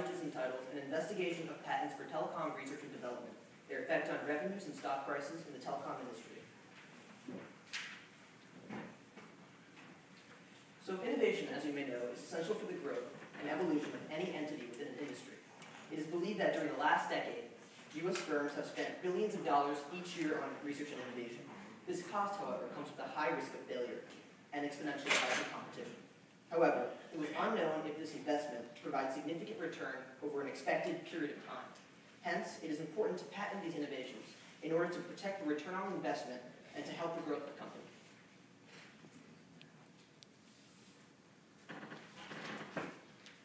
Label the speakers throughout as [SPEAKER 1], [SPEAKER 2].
[SPEAKER 1] project is entitled An Investigation of Patents for Telecom Research and Development, Their Effect on Revenues and Stock Prices in the Telecom Industry. So innovation, as you may know, is essential for the growth and evolution of any entity within an industry. It is believed that during the last decade, U.S. firms have spent billions of dollars each year on research and innovation. This cost, however, comes with a high risk of failure and exponentially higher competition. However, it was unknown if this investment provides significant return over an expected period of time. Hence, it is important to patent these innovations in order to protect the return on investment and to help the growth of the company.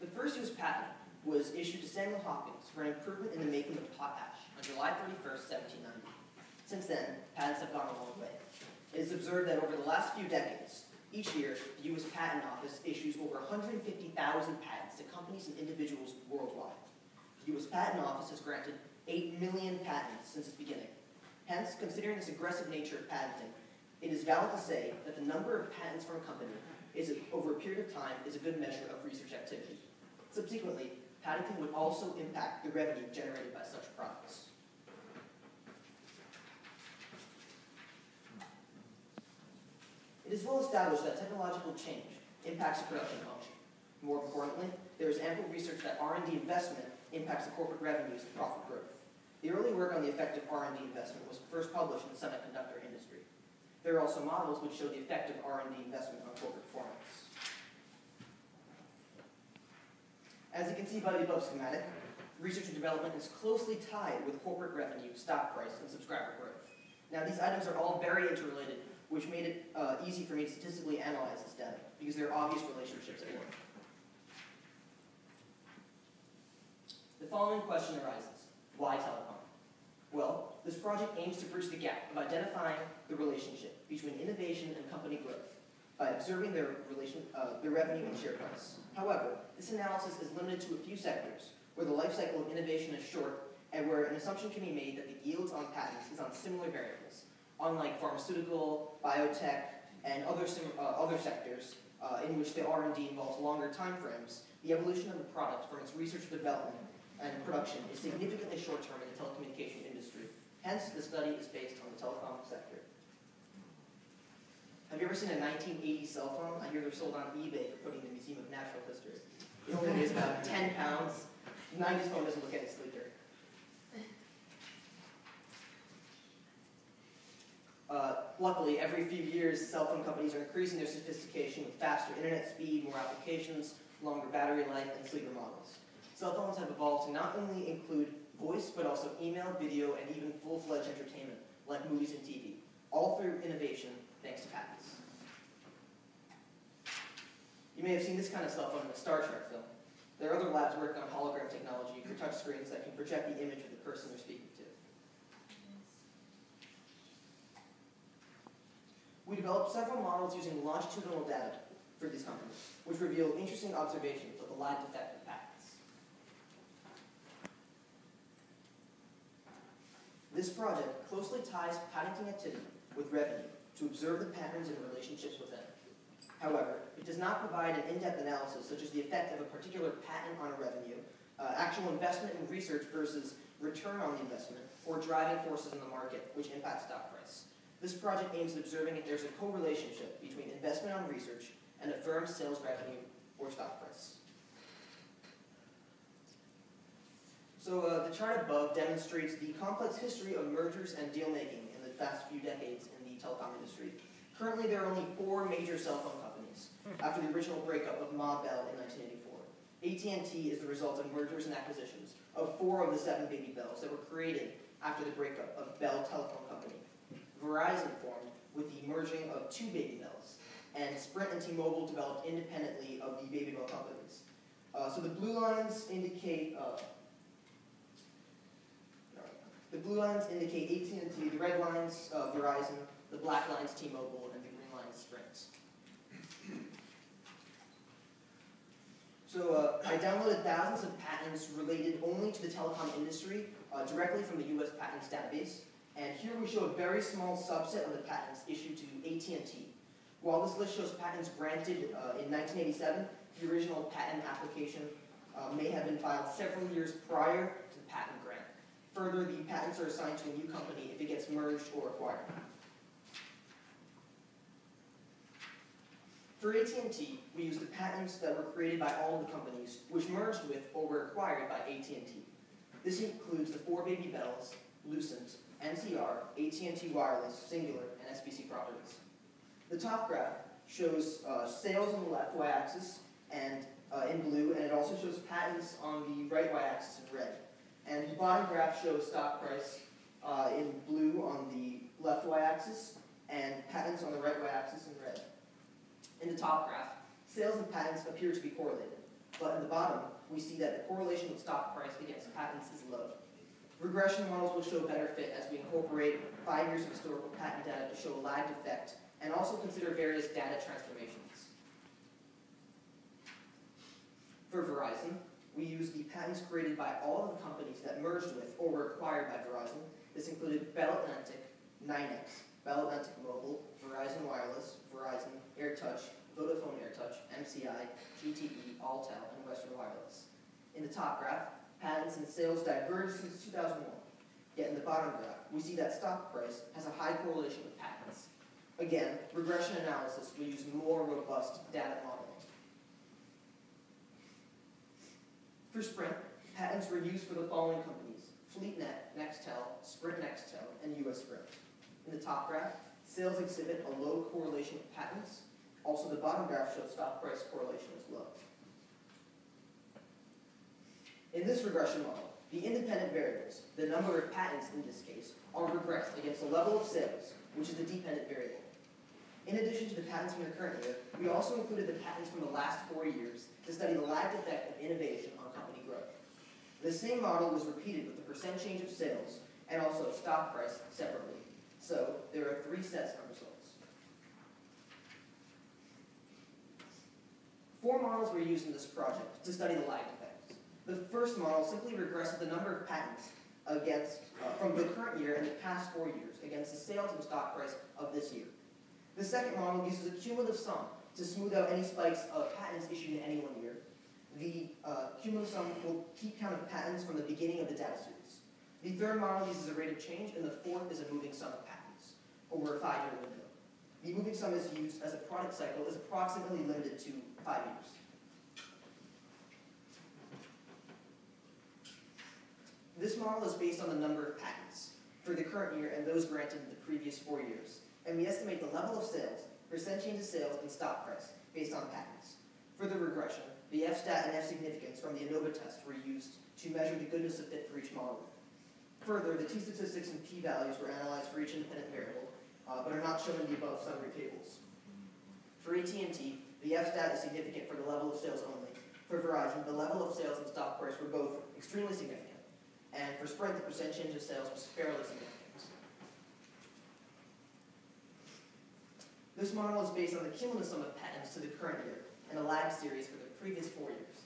[SPEAKER 1] The first U.S. patent was issued to Samuel Hopkins for an improvement in the making of potash on July 31st, 1790. Since then, patents have gone a long way. It is observed that over the last few decades, each year, the U.S. Patent Office issues over 150,000 patents to companies and individuals worldwide. The U.S. Patent Office has granted 8 million patents since its beginning. Hence, considering this aggressive nature of patenting, it is valid to say that the number of patents from a company over a period of time is a good measure of research activity. Subsequently, patenting would also impact the revenue generated by such products. It is well established that technological change impacts the production function. More importantly, there is ample research that R&D investment impacts the corporate revenues and profit growth. The early work on the effect of R&D investment was first published in the semiconductor industry. There are also models which show the effect of R&D investment on corporate performance. As you can see by the above schematic, research and development is closely tied with corporate revenue, stock price, and subscriber growth. Now, these items are all very interrelated, which made it easy for me to statistically analyze this data, because there are obvious relationships at work. The following question arises: why telecom? Well, this project aims to bridge the gap of identifying the relationship between innovation and company growth by observing their revenue and share price. However, this analysis is limited to a few sectors where the life cycle of innovation is short and where an assumption can be made that the yields on patents is on similar variables. Unlike pharmaceutical, biotech, and other sectors in which the R&D involves longer time frames, the evolution of the product from its research development and production is significantly short-term in the telecommunication industry. Hence, the study is based on the telecom sector. Have you ever seen a 1980 cell phone? I hear they're sold on eBay for putting in the Museum of Natural History. It only weighs about 10 pounds. The 90s phone doesn't look any sleeker. Luckily, every few years, cell phone companies are increasing their sophistication with faster internet speed, more applications, longer battery life, and sleeker models. Cell phones have evolved to not only include voice, but also email, video, and even full-fledged entertainment, like movies and TV, all through innovation, thanks to patents. You may have seen this kind of cell phone in a Star Trek film. There are other labs working on hologram technology for touchscreens that can project the image of the person they're speaking to. We developed several models using longitudinal data for these companies, which reveal interesting observations of the lagged effect of patents. This project closely ties patenting activity with revenue to observe the patterns and relationships within it. However, it does not provide an in-depth analysis such as the effect of a particular patent on a revenue, actual investment in research versus return on the investment, or driving forces in the market which impact stock price. This project aims at observing if there's a correlation between investment on research and a firm's sales revenue or stock price. So the chart above demonstrates the complex history of mergers and deal-making in the past few decades in the telecom industry. Currently, there are only 4 major cell phone companies after the original breakup of Ma Bell in 1984. AT&T is the result of mergers and acquisitions of 4 of the 7 baby bells that were created after the breakup of Bell Telephone Company. Verizon formed with the merging of 2 baby bells, and Sprint and T-Mobile developed independently of the baby bell companies. So the blue lines indicate AT&T, the red lines Verizon, the black lines T-Mobile, and the green lines Sprint. So I downloaded thousands of patents related only to the telecom industry directly from the U.S. patents database. And here we show a very small subset of the patents issued to AT&T. While this list shows patents granted in 1987, the original patent application may have been filed several years prior to the patent grant. Further, the patents are assigned to a new company if it gets merged or acquired. For AT&T, we use the patents that were created by all of the companies which merged with or were acquired by AT&T. This includes the four baby bells, Lucent, NCR, AT&T Wireless, Singular, and SBC Properties. The top graph shows sales on the left y-axis and in blue, and it also shows patents on the right y-axis in red. And the bottom graph shows stock price in blue on the left y-axis and patents on the right y-axis in red. In the top graph, sales and patents appear to be correlated, but in the bottom, we see that the correlation with stock price against patents is low. Regression models will show better fit as we incorporate 5 years of historical patent data to show a lagged effect and also consider various data transformations. For Verizon, we use the patents created by all of the companies that merged with or were acquired by Verizon. This included Bell Atlantic, NYNEX, Bell Atlantic Mobile, Verizon Wireless, Verizon, AirTouch, Vodafone AirTouch, MCI, GTE, Alltel, and Western Wireless. In the top graph, patents and sales diverged since 2001. Yet in the bottom graph, we see that stock price has a high correlation with patents. Again, regression analysis will use more robust data modeling. For Sprint, patents were used for the following companies: FleetNet, Nextel, Sprint Nextel, and US Sprint. In the top graph, sales exhibit a low correlation with patents. Also, the bottom graph shows stock price correlation is low. In this regression model, the independent variables, the number of patents in this case, are regressed against the level of sales, which is the dependent variable. In addition to the patents from the current year, we also included the patents from the last 4 years to study the lagged effect of innovation on company growth. The same model was repeated with the percent change of sales and also stock price separately. So there are 3 sets of results. 4 models were used in this project to study the lagged effects. The first model simply regressed the number of patents against, from the current year and the past 4 years against the sales and stock price of this year. The second model uses a cumulative sum to smooth out any spikes of patents issued in any one year. The cumulative sum will keep count of patents from the beginning of the data series. The third model uses a rate of change, and the fourth is a moving sum of patents over a 5-year window. The moving sum is used as a product cycle is approximately limited to 5 years. This model is based on the number of patents for the current year and those granted in the previous 4 years. And we estimate the level of sales, percent change of sales, and stock price based on patents. For the regression, the F-stat and F-significance from the ANOVA test were used to measure the goodness of fit for each model. Further, the t-statistics and p-values were analyzed for each independent variable, but are not shown in the above summary tables. For AT&T, the F-stat is significant for the level of sales only. For Verizon, the level of sales and stock price were both extremely significant. And for Sprint, the percent change of sales was fairly significant. This model is based on the cumulative sum of patents to the current year and a lag series for the previous 4 years.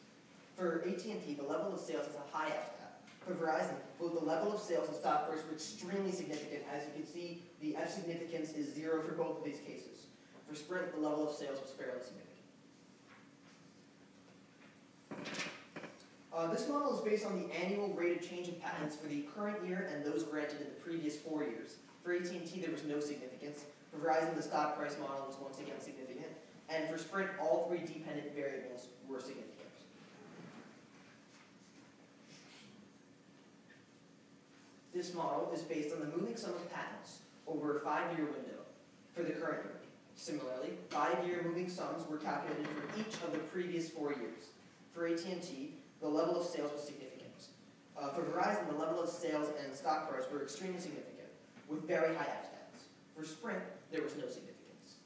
[SPEAKER 1] For AT&T, the level of sales is a high F-stat. For Verizon, both the level of sales and stock price were extremely significant. As you can see, the F significance is 0 for both of these cases. For Sprint, the level of sales was fairly significant. This model is based on the annual rate of change of patents for the current year and those granted in the previous 4 years. For AT&T, there was no significance. For Verizon, the stock price model was once again significant. And for Sprint, all 3 dependent variables were significant. This model is based on the moving sum of patents over a 5-year window for the current year. Similarly, 5-year moving sums were calculated for each of the previous 4 years. For AT&T, the level of sales was significant. For Verizon, the level of sales and stock price were extremely significant, with very high F-stats. For Sprint, there was no significance.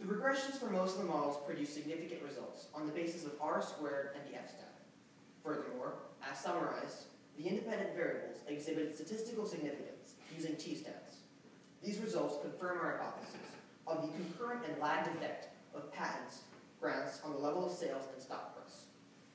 [SPEAKER 1] The regressions for most of the models produce significant results on the basis of R squared and the F-stat. Furthermore, as summarized, the independent variables exhibited statistical significance using t-stats. These results confirm our hypothesis of the concurrent and lagged effect of patents grants on the level of sales and stock price.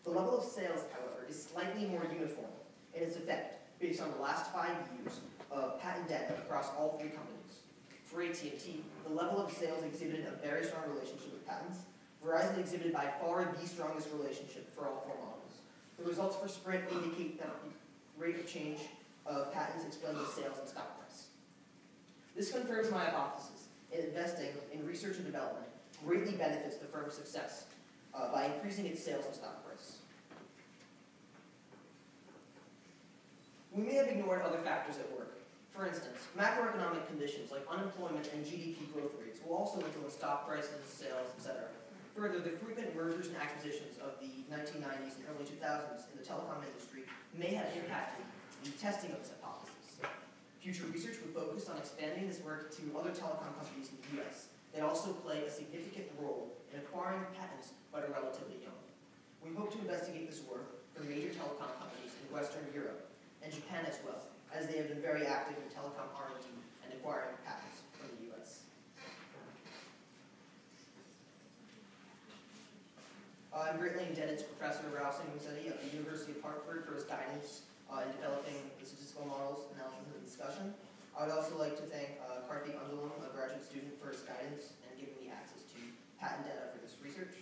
[SPEAKER 1] The level of sales, however, is slightly more uniform in its effect based on the last 5 years of patent data across all 3 companies. For AT&T, the level of sales exhibited a very strong relationship with patents. Verizon exhibited by far the strongest relationship for all four models. The results for Sprint indicate that the rate of change of patents explains the sales and stock price. This confirms my hypothesis. Investing in research and development greatly benefits the firm's success by increasing its sales and stock price. We may have ignored other factors at work. For instance, macroeconomic conditions like unemployment and GDP growth rates will also influence stock prices, sales, etc. Further, the frequent mergers and acquisitions of the 1990s and early 2000s in the telecom industry may have impacted the testing of this hypothesis. Future research would focus on expanding this work to other telecom companies in the US. They also play a significant role in acquiring patents but are relatively young. We hope to investigate this work for major telecom companies in Western Europe and Japan as well, as they have been very active in telecom R&D and acquiring patents from the US. I'm greatly indebted to Professor Rausen Musetti of the University of Hartford for his guidance in developing the statistical models, analysis, and discussion. I would also like to thank Karthik Anjalam, a graduate student, for his guidance and giving me access to patent data for this research.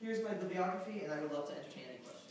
[SPEAKER 1] Here's my bibliography, and I would love to entertain any questions.